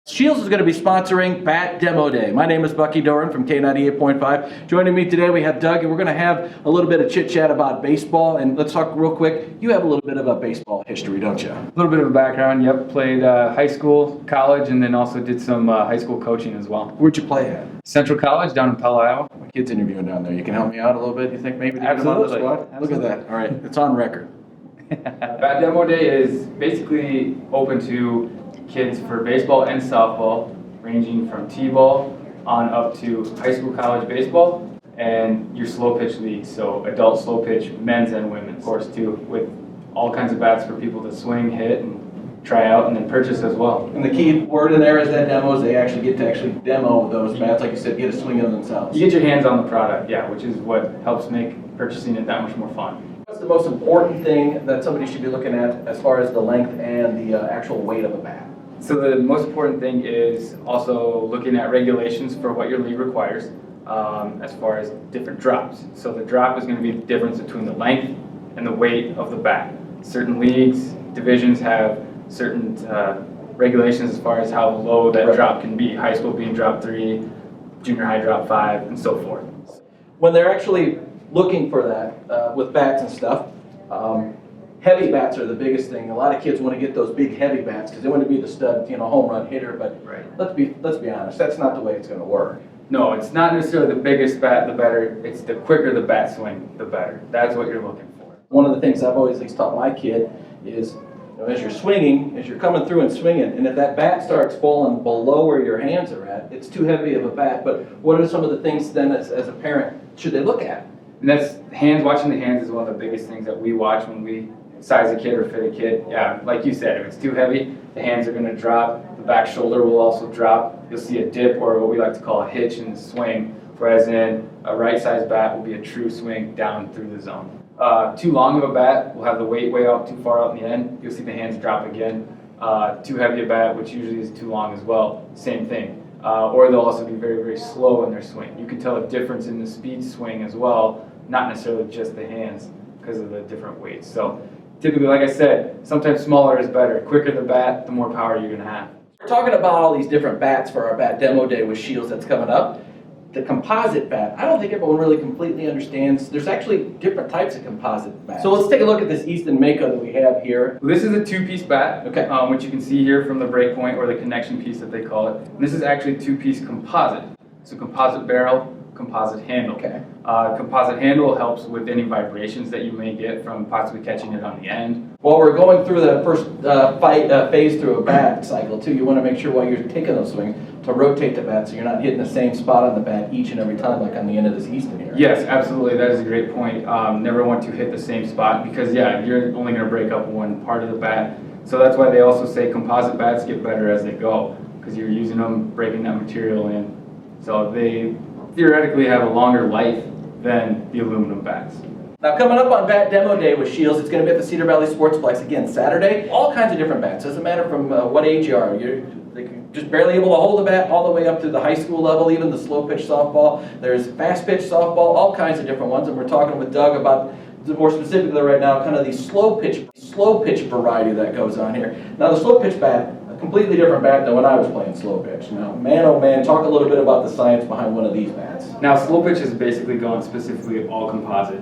Scheels is going to be sponsoring Bat Demo Day. My name is Bucky Doran from K98.5. Joining me today we have Doug, and we're going to have a little bit of chit-chat about baseball. And let's talk real quick. You have a little bit of a baseball history, don't you? A little bit of a background, yep. Played high school, college, and then also did some high school coaching as well. Where'd you play at? Central College down in Pella, Iowa. My kid's interviewing down there. You can help me out a little bit, you think, maybe? To get him on the spot? Look at that. All right, it's on record. Bat Demo Day is basically open to kids for baseball and softball, ranging from t-ball on up to high school, college baseball, and your slow pitch leagues, so adult slow pitch, men's and women's, of course, too, with all kinds of bats for people to swing, hit, and try out, and then purchase as well. And the key word in there is that demos, they actually get to demo those bats, like you said, get a swing of them themselves. You get your hands on the product, yeah, which is what helps make purchasing it that much more fun. What's the most important thing that somebody should be looking at as far as the length and the actual weight of a bat? So the most important thing is also looking at regulations for what your league requires as far as different drops. So the drop is going to be the difference between the length and the weight of the bat. Certain leagues, divisions have certain regulations as far as how low that drop can be. High school being drop 3, junior high drop 5, and so forth. When they're actually looking for that with bats and stuff, heavy bats are the biggest thing. A lot of kids want to get those big heavy bats because they want to be the stud, home run hitter. But let's be honest, that's not the way it's going to work. No, it's not necessarily the biggest bat, the better. It's the quicker the bat swing, the better. That's what you're looking for. One of the things I've always taught my kid is, as you're swinging, as you're coming through and swinging, and if that bat starts falling below where your hands are at, it's too heavy of a bat. But what are some of the things then, as a parent, should they look at? And that's hands. Watching the hands is one of the biggest things that we watch when we size a kid or fit a kid. Yeah, like you said, if it's too heavy, the hands are going to drop, the back shoulder will also drop. You'll see a dip, or what we like to call a hitch in the swing, whereas in a right size bat will be a true swing down through the zone. Too long of a bat will have the weight way out too far out in the end. You'll see the hands drop again. Too heavy a bat, which usually is too long as well, same thing. Or they'll also be very, very slow in their swing. You can tell a difference in the speed swing as well, not necessarily just the hands because of the different weights. So typically, like I said, sometimes smaller is better. Quicker the bat, the more power you're going to have. We're talking about all these different bats for our Bat Demo Day with Scheels that's coming up. The composite bat, I don't think everyone really completely understands. There's actually different types of composite bats. So let's take a look at this Easton Mako that we have here. This is a two-piece bat, which you can see here from the break point, or the connection piece that they call it. And this is actually a two-piece composite. So composite barrel, composite handle. Composite handle helps with any vibrations that you may get from possibly catching it on the end. While we're going through the first phase through a bat cycle too, you want to make sure while you're taking those swings to rotate the bat so you're not hitting the same spot on the bat each and every time, like on the end of this Easton here. Yes, absolutely. That is a great point. Never want to hit the same spot because, yeah, you're only going to break up one part of the bat. So that's why they also say composite bats get better as they go, because you're using them, breaking that material in. So they theoretically have a longer life than the aluminum bats. Now coming up on Bat Demo Day with Scheels, it's going to be at the Cedar Valley SportsPlex again Saturday. All kinds of different bats. Doesn't matter from what age you are. You're just barely able to hold the bat all the way up to the high school level, even the slow pitch softball. There's fast pitch softball, all kinds of different ones. And we're talking with Doug about, more specifically right now, kind of the slow pitch variety that goes on here. Now the slow pitch bat, completely different bat than when I was playing slow pitch. Now, man, oh man, talk a little bit about the science behind one of these bats. Now, slow pitch is basically gone specifically all composite.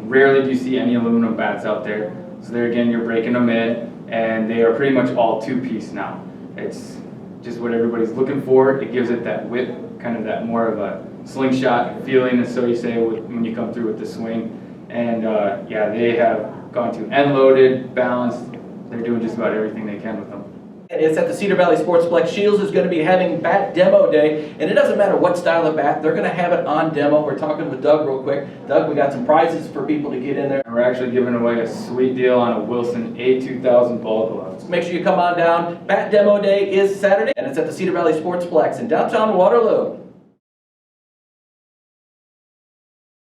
Rarely do you see any aluminum bats out there. So there again, you're breaking them in, and they are pretty much all two-piece now. It's just what everybody's looking for. It gives it that whip, kind of that more of a slingshot feeling, so you say, when you come through with the swing. And yeah, they have gone to end-loaded, balanced. They're doing just about everything they can with them. It's at the Cedar Valley SportsPlex. Scheels is going to be having Bat Demo Day, and it doesn't matter what style of bat, they're going to have it on demo. We're talking with Doug real quick. Doug, we got some prizes for people to get in there. And we're actually giving away a sweet deal on a Wilson A2000 ball glove. Make sure you come on down. Bat Demo Day is Saturday, and it's at the Cedar Valley SportsPlex in downtown Waterloo.